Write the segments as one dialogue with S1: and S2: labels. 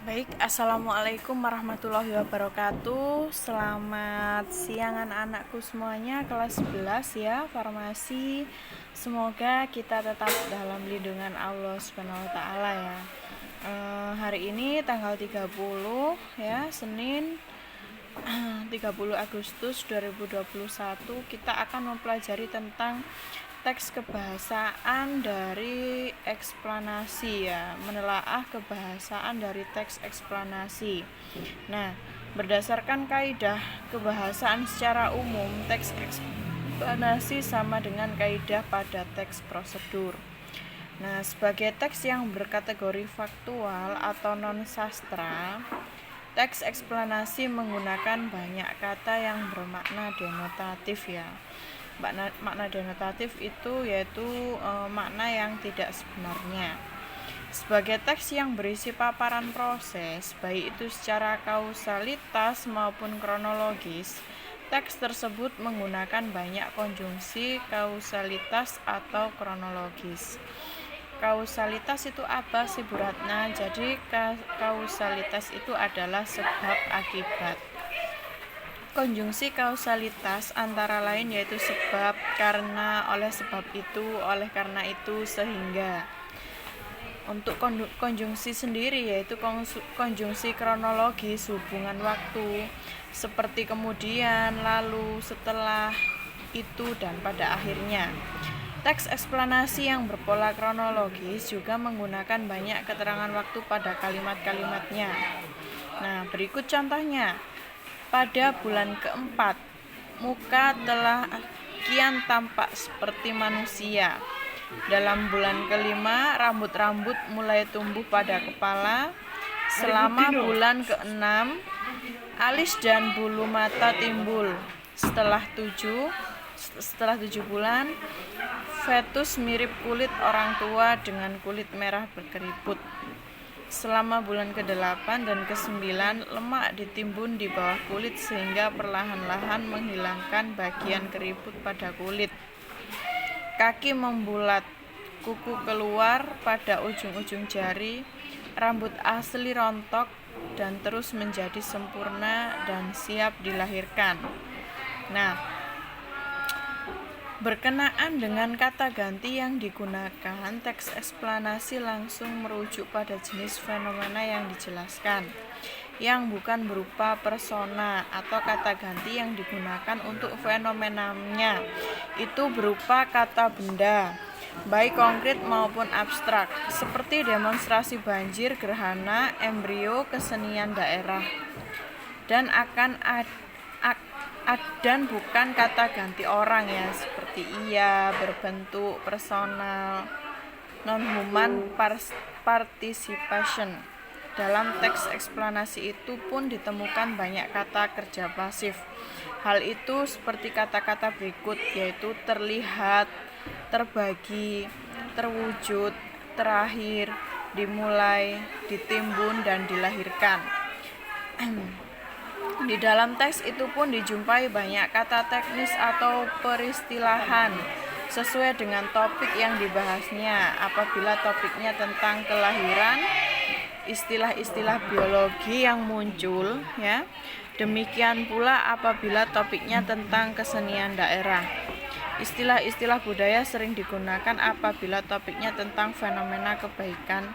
S1: Baik, assalamualaikum warahmatullahi wabarakatuh. Selamat siang anak-anakku semuanya, kelas 11 ya, farmasi. Semoga kita tetap dalam lindungan Allah Subhanahu wa taala ya. Hari ini tanggal 30 ya, Senin 30 Agustus 2021 kita akan mempelajari tentang teks kebahasaan dari eksplanasi ya, menelaah kebahasaan dari teks eksplanasi. Nah, berdasarkan kaidah kebahasaan secara umum, teks eksplanasi sama dengan kaidah pada teks prosedur. Nah, sebagai teks yang berkategori faktual atau non-sastra, teks eksplanasi menggunakan banyak kata yang bermakna denotatif ya. Makna denotatif itu yaitu makna yang tidak sebenarnya. Sebagai teks yang berisi paparan proses, baik itu secara kausalitas maupun kronologis, teks tersebut menggunakan banyak konjungsi kausalitas atau kronologis. Kausalitas itu apa sih Bu Ratna? Jadi kausalitas itu adalah sebab akibat. Konjungsi kausalitas antara lain yaitu sebab, karena, oleh sebab itu, oleh karena itu, sehingga. Untuk konjungsi sendiri yaitu konjungsi kronologis hubungan waktu seperti kemudian, lalu, setelah, itu, dan pada akhirnya. Teks eksplanasi yang berpola kronologis juga menggunakan banyak keterangan waktu pada kalimat-kalimatnya. Nah, berikut contohnya. Pada bulan keempat, muka telah kian tampak seperti manusia. Dalam bulan kelima, rambut-rambut mulai tumbuh pada kepala. Selama bulan keenam, alis dan bulu mata timbul. Setelah 7 bulan, fetus mirip kulit orang tua dengan kulit merah berkeriput. Selama bulan ke-8 dan ke-9, lemak ditimbun di bawah kulit sehingga perlahan-lahan menghilangkan bagian keriput pada kulit. Kaki membulat, kuku keluar pada ujung-ujung jari, rambut asli rontok dan terus menjadi sempurna dan siap dilahirkan. Nah, berkenaan dengan kata ganti yang digunakan, teks eksplanasi langsung merujuk pada jenis fenomena yang dijelaskan, yang bukan berupa persona, atau kata ganti yang digunakan untuk fenomenanya itu berupa kata benda, baik konkret maupun abstrak, seperti demonstrasi banjir, gerhana, embrio, kesenian daerah, dan dan bukan kata ganti orang ya, seperti ia, berbentuk, personal, non-human participation. Dalam teks eksplanasi itu pun ditemukan banyak kata kerja pasif. Hal itu seperti kata-kata berikut, yaitu terlihat, terbagi, terwujud, terakhir, dimulai, ditimbun, dan dilahirkan. Di dalam teks itu pun dijumpai banyak kata teknis atau peristilahan sesuai dengan topik yang dibahasnya. Apabila topiknya tentang kelahiran, istilah-istilah biologi yang muncul ya. Demikian pula apabila topiknya tentang kesenian daerah. Istilah-istilah budaya sering digunakan apabila topiknya tentang fenomena kebaikan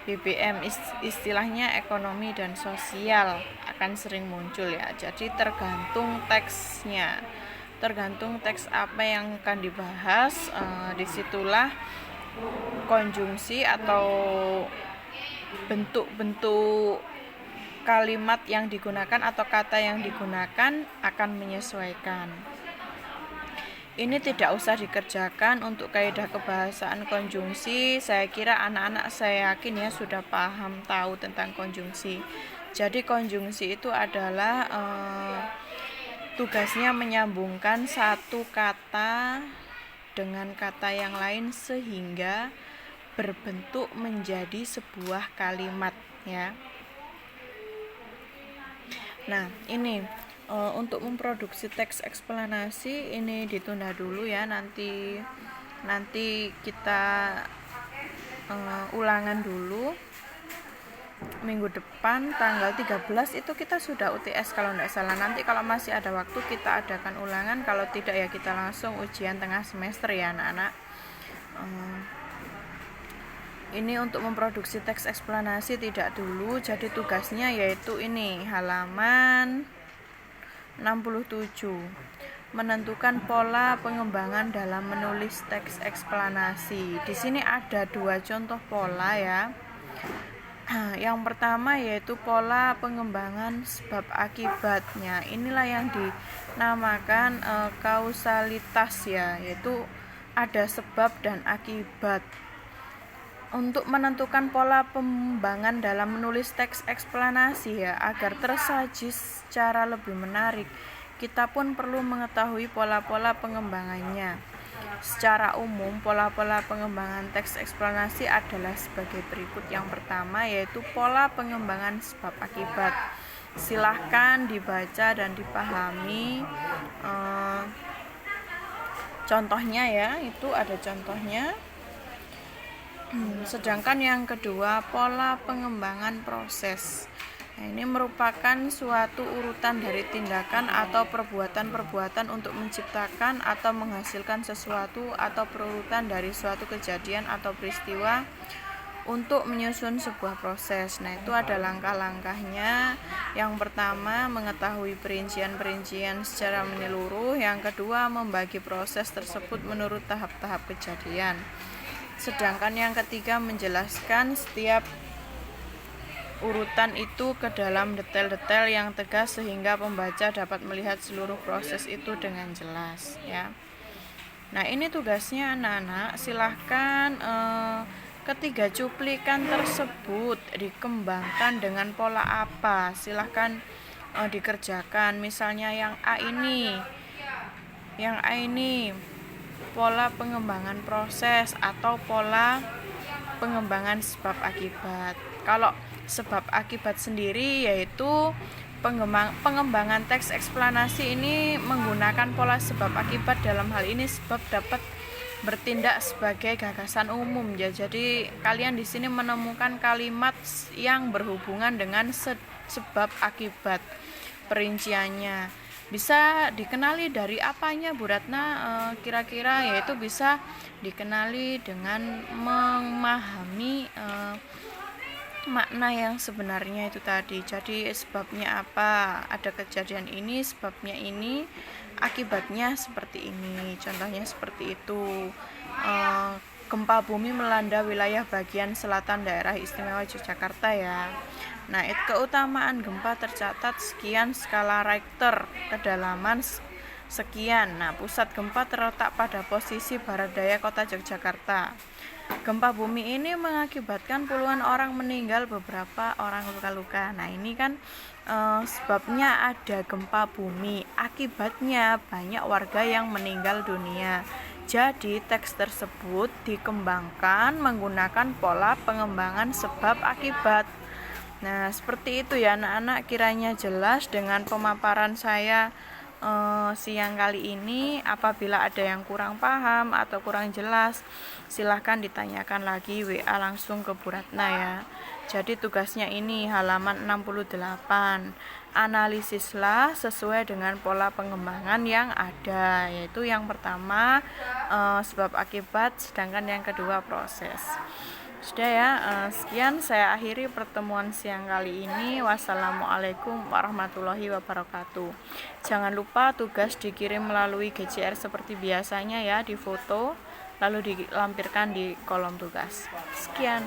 S1: BBM, istilahnya ekonomi dan sosial akan sering muncul ya. Jadi tergantung teksnya, tergantung teks apa yang akan dibahas, disitulah konjungsi atau bentuk-bentuk kalimat yang digunakan atau kata yang digunakan akan menyesuaikan. Ini tidak usah dikerjakan untuk kaidah kebahasaan konjungsi. Saya kira anak-anak, saya yakin ya sudah paham tahu tentang konjungsi. Jadi konjungsi itu adalah tugasnya menyambungkan satu kata dengan kata yang lain sehingga berbentuk menjadi sebuah kalimat ya. Nah, ini untuk memproduksi teks eksplanasi ini ditunda dulu ya, nanti kita ulangan dulu. minggu depan tanggal 13 itu kita sudah UTS kalau tidak salah. Nanti kalau masih ada waktu kita adakan ulangan, kalau tidak ya kita langsung ujian tengah semester ya anak-anak. Ini untuk memproduksi teks eksplanasi tidak dulu, jadi tugasnya yaitu ini halaman 67. Menentukan pola pengembangan dalam menulis teks eksplanasi. Di sini ada 2 contoh pola ya. Yang pertama yaitu pola pengembangan sebab akibatnya. Inilah yang dinamakan kausalitas ya, yaitu ada sebab dan akibat. Untuk menentukan pola pengembangan dalam menulis teks eksplanasi ya, agar tersaji secara lebih menarik, kita pun perlu mengetahui pola-pola pengembangannya. Secara umum, pola-pola pengembangan teks eksplanasi adalah sebagai berikut. Yang pertama yaitu pola pengembangan sebab akibat. Silahkan dibaca dan dipahami contohnya ya, itu ada contohnya. Sedangkan yang kedua, pola pengembangan proses. Nah, ini merupakan suatu urutan dari tindakan atau perbuatan-perbuatan untuk menciptakan atau menghasilkan sesuatu, atau perurutan dari suatu kejadian atau peristiwa untuk menyusun sebuah proses. Nah, itu ada langkah-langkahnya. Yang pertama, mengetahui perincian-perincian secara menyeluruh. Yang kedua, membagi proses tersebut menurut tahap-tahap kejadian. Sedangkan yang ketiga, menjelaskan setiap urutan itu ke dalam detail-detail yang tegas sehingga pembaca dapat melihat seluruh proses itu dengan jelas ya. Nah, ini tugasnya anak-anak. Silahkan ketiga cuplikan tersebut dikembangkan dengan pola apa, silahkan dikerjakan. Misalnya yang A ini pola pengembangan proses atau pola pengembangan sebab akibat. Kalau sebab akibat sendiri yaitu pengembangan teks eksplanasi ini menggunakan pola sebab akibat. Dalam hal ini sebab dapat bertindak sebagai gagasan umum ya. Jadi kalian di sini menemukan kalimat yang berhubungan dengan sebab akibat. Perinciannya bisa dikenali dari apanya Bu Ratna? Kira-kira yaitu bisa dikenali dengan memahami makna yang sebenarnya itu tadi. Jadi sebabnya apa? Ada kejadian ini, sebabnya ini, akibatnya seperti ini. Contohnya seperti itu. Gempa bumi melanda wilayah bagian selatan daerah istimewa Yogyakarta ya. Nah, keutamaan gempa tercatat sekian skala Richter, kedalaman sekian. Nah, pusat gempa terletak pada posisi barat daya kota Yogyakarta. Gempa bumi ini mengakibatkan puluhan orang meninggal, beberapa orang luka-luka. Nah, ini kan sebabnya ada gempa bumi, akibatnya banyak warga yang meninggal dunia. Jadi teks tersebut dikembangkan menggunakan pola pengembangan sebab akibat. Nah, seperti itu ya anak-anak, kiranya jelas dengan pemaparan saya siang kali ini. Apabila ada yang kurang paham atau kurang jelas, silahkan ditanyakan lagi WA langsung ke Bu Ratna ya. Jadi tugasnya ini halaman 68. Analisislah sesuai dengan pola pengembangan yang ada, yaitu yang pertama sebab akibat, sedangkan yang kedua proses. Sudah ya, sekian saya akhiri pertemuan siang kali ini. Wassalamualaikum warahmatullahi wabarakatuh. Jangan lupa tugas dikirim melalui GCR seperti biasanya ya, difoto lalu dilampirkan di kolom tugas. Sekian.